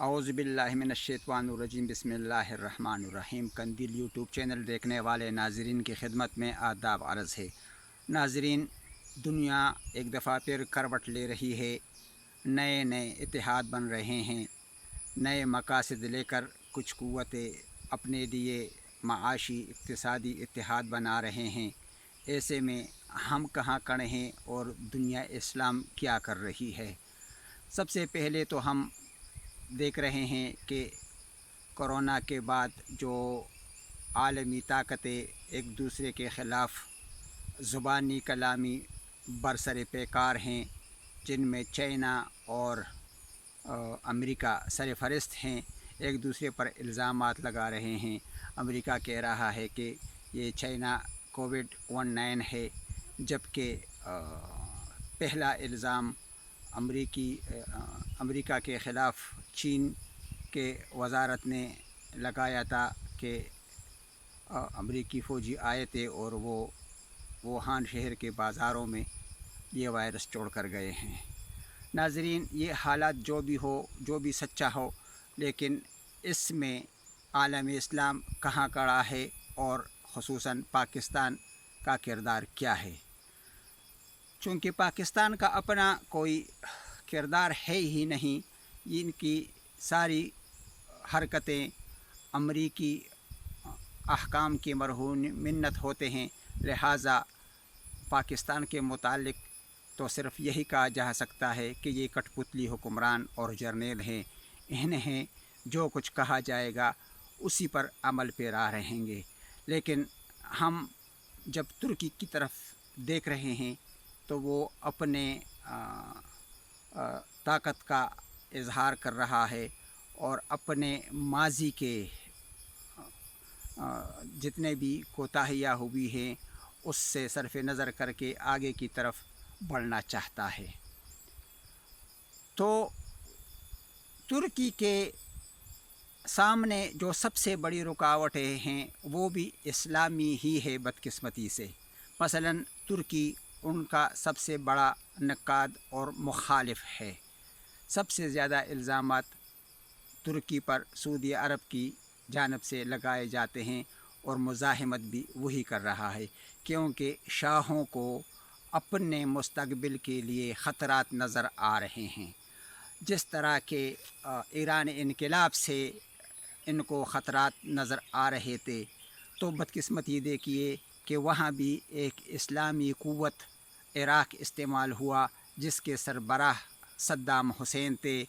اعوذ باللہ من الشیطان الرجیم بسم اللہ الرحمن الرحیم۔ قندیل یوٹیوب چینل دیکھنے والے ناظرین کی خدمت میں آداب عرض ہے۔ ناظرین، دنیا ایک دفعہ پھر کروٹ لے رہی ہے، نئے اتحاد بن رہے ہیں، نئے مقاصد لے کر کچھ قوتیں اپنے لیے معاشی اقتصادی اتحاد بنا رہے ہیں۔ ایسے میں ہم کہاں کھڑے ہیں اور دنیا اسلام کیا کر رہی ہے؟ سب سے پہلے تو ہم دیکھ رہے ہیں کہ کورونا کے بعد جو عالمی طاقتیں ایک دوسرے کے خلاف زبانی کلامی برسر پیکار ہیں، جن میں چائنا اور امریکہ سر فہرست ہیں، ایک دوسرے پر الزامات لگا رہے ہیں۔ امریکہ کہہ رہا ہے کہ یہ چائنا کووڈ-19 ہے، جبکہ پہلا الزام امریکہ کے خلاف چین کے وزارت نے لگایا تھا کہ امریکی فوجی آئے تھے اور وہ ووہان شہر کے بازاروں میں یہ وائرس چھوڑ کر گئے ہیں۔ ناظرین، یہ حالات جو بھی سچا ہو، لیکن اس میں عالم اسلام کہاں کھڑا ہے اور خصوصاً پاکستان کا کردار کیا ہے؟ چونکہ پاکستان کا اپنا کوئی کردار ہے ہی نہیں، ان کی ساری حرکتیں امریکی احکام کی مرہون منت ہوتے ہیں۔ لہٰذا پاکستان کے متعلق تو صرف یہی کہا جا سکتا ہے کہ یہ کٹ پتلی حکمران اور جرنیل ہیں، انہیں جو کچھ کہا جائے گا اسی پر عمل پیرا رہیں گے۔ لیکن ہم جب ترکی کی طرف دیکھ رہے ہیں تو وہ اپنے طاقت کا اظہار کر رہا ہے اور اپنے ماضی کے جتنے بھی کوتاہیاں ہوئی ہیں اس سے صرف نظر کر کے آگے کی طرف بڑھنا چاہتا ہے۔ تو ترکی کے سامنے جو سب سے بڑی رکاوٹیں ہیں وہ بھی اسلامی ہی ہے، بدقسمتی سے۔ مثلاً ترکی ان کا سب سے بڑا نقاد اور مخالف ہے۔ سب سے زیادہ الزامات ترکی پر سعودی عرب کی جانب سے لگائے جاتے ہیں اور مزاحمت بھی وہی کر رہا ہے، کیونکہ شاہوں کو اپنے مستقبل کے لیے خطرات نظر آ رہے ہیں۔ جس طرح کے ایران انقلاب سے ان کو خطرات نظر آ رہے تھے، تو بدقسمتی دیکھیے کہ وہاں بھی ایک اسلامی قوت عراق استعمال ہوا، جس کے سربراہ صدام حسین تھے،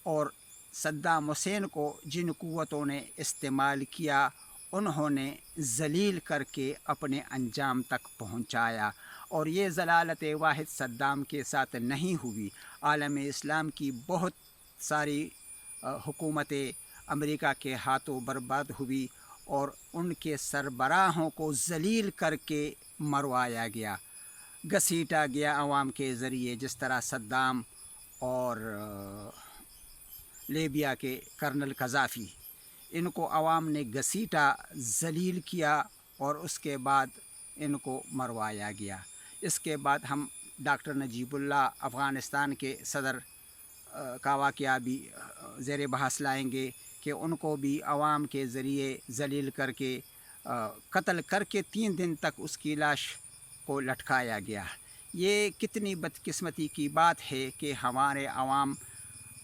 اور صدام حسین کو جن قوتوں نے استعمال کیا انہوں نے ذلیل کر کے اپنے انجام تک پہنچایا۔ اور یہ ذلالت واحد صدام کے ساتھ نہیں ہوئی، عالم اسلام کی بہت ساری حکومتیں امریکہ کے ہاتھوں برباد ہوئی اور ان کے سربراہوں کو ذلیل کر کے مروایا گیا، گھسیٹا گیا عوام کے ذریعے، جس طرح صدام اور لیبیا کے کرنل قذافی، ان کو عوام نے گھسیٹا، ذلیل کیا اور اس کے بعد ان کو مروایا گیا۔ اس کے بعد ہم ڈاکٹر نجیب اللہ افغانستان کے صدر کا واقعہ بھی زیر بحث لائیں گے کہ ان کو بھی عوام کے ذریعے ذلیل کر کے قتل کر کے 3 دن تک اس کی لاش کو لٹکایا گیا۔ یہ کتنی بدقسمتی کی بات ہے کہ ہمارے عوام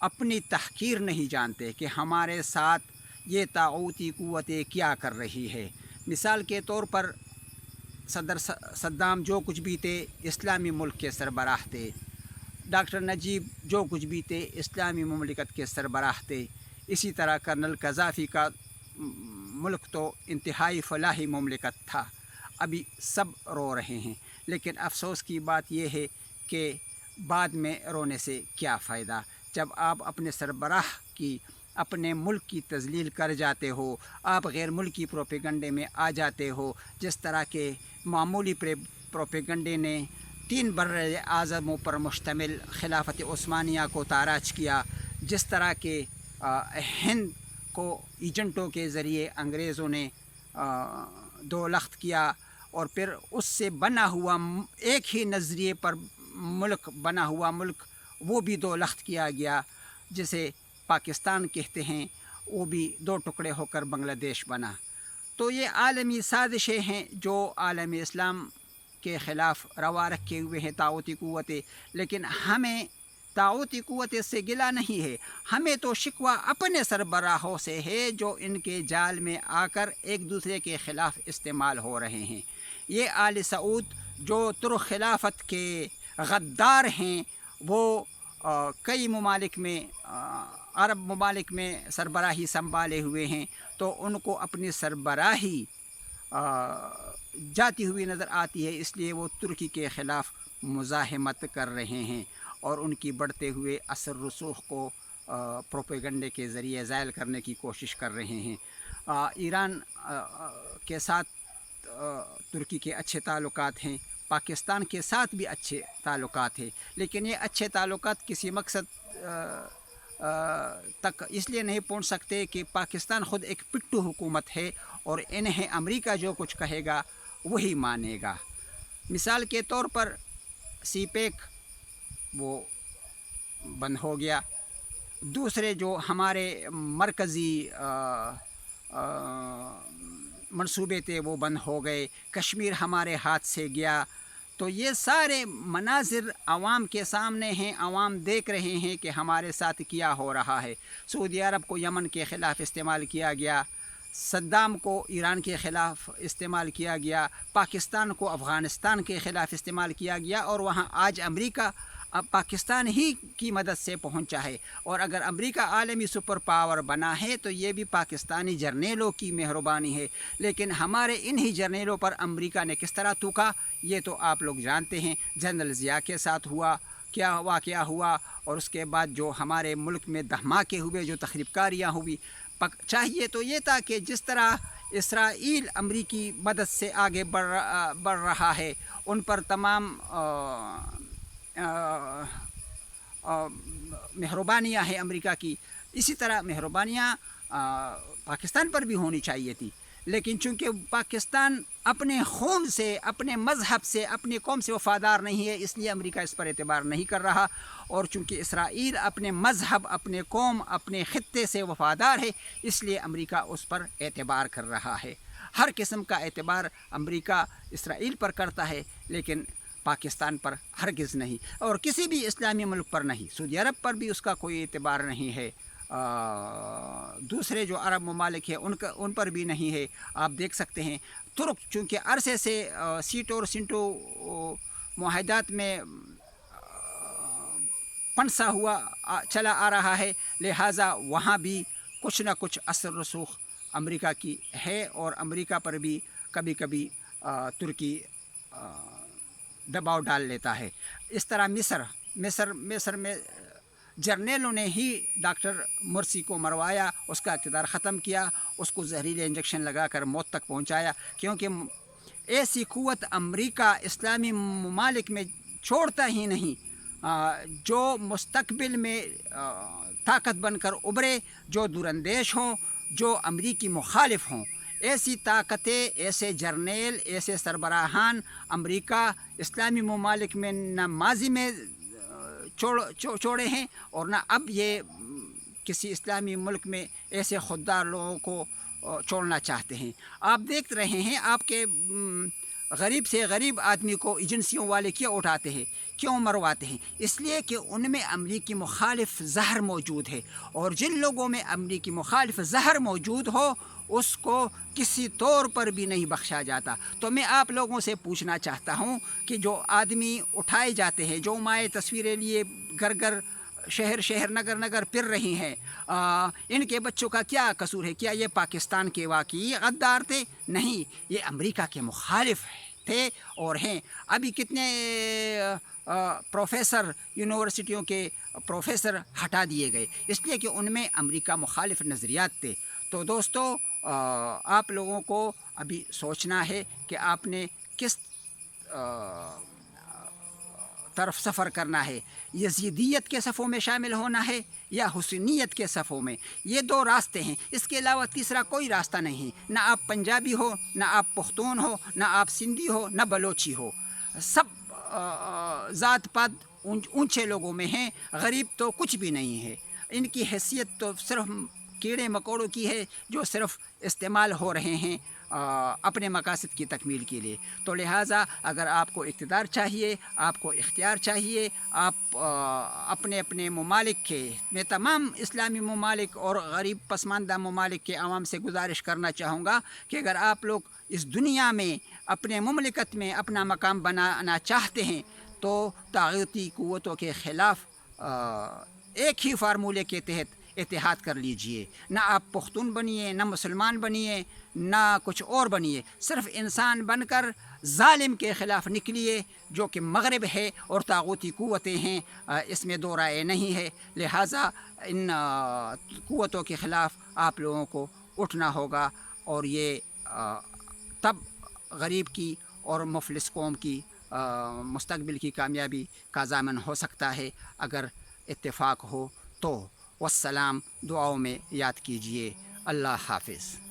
اپنی تحقیر نہیں جانتے کہ ہمارے ساتھ یہ طاغوتی قوتیں کیا کر رہی ہے۔ مثال کے طور پر صدر صدام جو کچھ بھی تھے اسلامی ملک کے سربراہ تھے، ڈاکٹر نجیب جو کچھ بھی تھے اسلامی مملکت کے سربراہ تھے، اسی طرح کرنل قذافی کا ملک تو انتہائی فلاحی مملکت تھا۔ ابھی سب رو رہے ہیں، لیکن افسوس کی بات یہ ہے کہ بعد میں رونے سے کیا فائدہ، جب آپ اپنے سربراہ کی اپنے ملک کی تذلیل کر جاتے ہو، آپ غیر ملکی پروپیگنڈے میں آ جاتے ہو، جس طرح کے معمولی پروپیگنڈے نے 3 براعظموں پر مشتمل خلافت عثمانیہ کو تاراج کیا، جس طرح کے ہند کو ایجنٹوں کے ذریعے انگریزوں نے دو لخت کیا، اور پھر اس سے بنا ہوا ایک ہی نظریے پر ملک بنا ہوا ملک وہ بھی 2 لخت کیا گیا، جسے پاکستان کہتے ہیں وہ بھی 2 ٹکڑے ہو کر بنگلہ دیش بنا۔ تو یہ عالمی سازشیں ہیں جو عالم اسلام کے خلاف روا رکھے ہوئے ہیں طاغوتی قوتیں، لیکن ہمیں طاغوتی قوتیں سے گلہ نہیں ہے، ہمیں تو شکوہ اپنے سربراہوں سے ہے جو ان کے جال میں آ کر ایک دوسرے کے خلاف استعمال ہو رہے ہیں۔ یہ آل سعود جو ترک خلافت کے غدار ہیں، وہ کئی ممالک میں عرب ممالک میں سربراہی سنبھالے ہوئے ہیں، تو ان کو اپنی سربراہی جاتی ہوئی نظر آتی ہے، اس لیے وہ ترکی کے خلاف مزاحمت کر رہے ہیں اور ان کی بڑھتے ہوئے اثر رسوخ کو پروپیگنڈے کے ذریعے زائل کرنے کی کوشش کر رہے ہیں۔ ایران کے ساتھ ترکی کے اچھے تعلقات ہیں، پاکستان کے ساتھ بھی اچھے تعلقات ہیں، لیکن یہ اچھے تعلقات کسی مقصد تک اس لیے نہیں پہنچ سکتے کہ پاکستان خود ایک پٹھو حکومت ہے اور انہیں امریکہ جو کچھ کہے گا وہی مانے گا۔ مثال کے طور پر سی پیک وہ بند ہو گیا، دوسرے جو ہمارے مرکزی منصوبے تھے وہ بند ہو گئے، کشمیر ہمارے ہاتھ سے گیا۔ تو یہ سارے مناظر عوام کے سامنے ہیں، عوام دیکھ رہے ہیں کہ ہمارے ساتھ کیا ہو رہا ہے۔ سعودی عرب کو یمن کے خلاف استعمال کیا گیا، صدام کو ایران کے خلاف استعمال کیا گیا، پاکستان کو افغانستان کے خلاف استعمال کیا گیا، اور وہاں آج امریکہ اب پاکستان ہی کی مدد سے پہنچا ہے۔ اور اگر امریکہ عالمی سپر پاور بنا ہے تو یہ بھی پاکستانی جرنیلوں کی مہربانی ہے، لیکن ہمارے انہی جرنیلوں پر امریکہ نے کس طرح تھوکا یہ تو آپ لوگ جانتے ہیں۔ جنرل ضیاء کے ساتھ ہوا کیا واقعہ ہوا، اور اس کے بعد جو ہمارے ملک میں دھماکے ہوئے، جو تخریب کاریاں ہوئی۔ چاہیے تو یہ تھا کہ جس طرح اسرائیل امریکی مدد سے آگے بڑھ رہا ہے، ان پر تمام مہربانیاں ہیں امریکہ کی، اسی طرح مہربانیاں پاکستان پر بھی ہونی چاہیے تھی، لیکن چونکہ پاکستان اپنے خون سے، اپنے مذہب سے، اپنی قوم سے وفادار نہیں ہے، اس لیے امریکہ اس پر اعتبار نہیں کر رہا، اور چونکہ اسرائیل اپنے مذہب، اپنے قوم، اپنے خطے سے وفادار ہے، اس لیے امریکہ اس پر اعتبار کر رہا ہے۔ ہر قسم کا اعتبار امریکہ اسرائیل پر کرتا ہے، لیکن پاکستان پر ہرگز نہیں، اور کسی بھی اسلامی ملک پر نہیں۔ سعودی عرب پر بھی اس کا کوئی اعتبار نہیں ہے، دوسرے جو عرب ممالک ہیں ان پر بھی نہیں ہے۔ آپ دیکھ سکتے ہیں ترک چونکہ عرصے سے سیٹو اور سنٹو معاہدات میں پنسا ہوا چلا آ رہا ہے، لہٰذا وہاں بھی کچھ نہ کچھ اثر رسوخ امریکہ کی ہے، اور امریکہ پر بھی کبھی کبھی ترکی دباؤ ڈال لیتا ہے۔ اس طرح مصر میں جرنیلوں نے ہی ڈاکٹر مرسی کو مروایا، اس کا اقتدار ختم کیا، اس کو زہریلے انجیکشن لگا کر موت تک پہنچایا، کیونکہ ایسی قوت امریکہ اسلامی ممالک میں چھوڑتا ہی نہیں جو مستقبل میں طاقت بن کر ابھرے، جو دوراندیش ہوں، جو امریکی مخالف ہوں۔ ایسی طاقتیں، ایسے جرنیل، ایسے سربراہان امریکہ اسلامی ممالک میں نہ ماضی میں چھوڑے ہیں، اور نہ اب یہ کسی اسلامی ملک میں ایسے خوددار لوگوں کو چھوڑنا چاہتے ہیں۔ آپ دیکھ رہے ہیں، آپ کے غریب سے غریب آدمی کو ایجنسیوں والے کیوں اٹھاتے ہیں، کیوں مرواتے ہیں؟ اس لیے کہ ان میں امریکی مخالف زہر موجود ہے، اور جن لوگوں میں امریکی مخالف زہر موجود ہو اس کو کسی طور پر بھی نہیں بخشا جاتا۔ تو میں آپ لوگوں سے پوچھنا چاہتا ہوں کہ جو آدمی اٹھائے جاتے ہیں، جو مائیں تصویریں لیے گھر گھر، شہر شہر، نگر نگر پھر رہی ہیں، ان کے بچوں کا کیا قصور ہے؟ کیا یہ پاکستان کے واقعی غدار تھے؟ نہیں، یہ امریکہ کے مخالف تھے اور ہیں۔ ابھی کتنے پروفیسر، یونیورسٹیوں کے پروفیسر ہٹا دیے گئے اس لیے کہ ان میں امریکہ مخالف نظریات تھے۔ تو دوستو، آپ لوگوں کو ابھی سوچنا ہے کہ آپ نے کس طرف سفر کرنا ہے، یزیدیت کے صفوں میں شامل ہونا ہے یا حسینیت کے صفوں میں۔ یہ 2 راستے ہیں، اس کے علاوہ تیسرا کوئی راستہ نہیں۔ نہ آپ پنجابی ہو، نہ آپ پختون ہو، نہ آپ سندھی ہو، نہ بلوچی ہو، سب ذات پات اونچے لوگوں میں ہیں، غریب تو کچھ بھی نہیں ہے۔ ان کی حیثیت تو صرف کیڑے مکوڑوں کی ہے جو صرف استعمال ہو رہے ہیں اپنے مقاصد کی تکمیل کے لیے. تو لہٰذا اگر آپ کو اقتدار چاہیے، آپ کو اختیار چاہیے، آپ اپنے اپنے ممالک کے، میں تمام اسلامی ممالک اور غریب پسماندہ ممالک کے عوام سے گزارش کرنا چاہوں گا کہ اگر آپ لوگ اس دنیا میں اپنے مملکت میں اپنا مقام بنانا چاہتے ہیں تو طاغوتی قوتوں کے خلاف ایک ہی فارمولے کے تحت اتحاد کر لیجئے. نہ آپ پختون بنیے، نہ مسلمان بنیے، نہ کچھ اور بنیے، صرف انسان بن کر ظالم کے خلاف نکلیے جو کہ مغرب ہے اور طاغوتی قوتیں ہیں، اس میں دو رائے نہیں ہے. لہٰذا ان قوتوں کے خلاف آپ لوگوں کو اٹھنا ہوگا، اور یہ تب غریب کی اور مفلس قوم کی مستقبل کی کامیابی کا ضامن ہو سکتا ہے اگر اتفاق ہو تو. والسلام، دعاؤں میں یاد کیجیے. اللہ حافظ.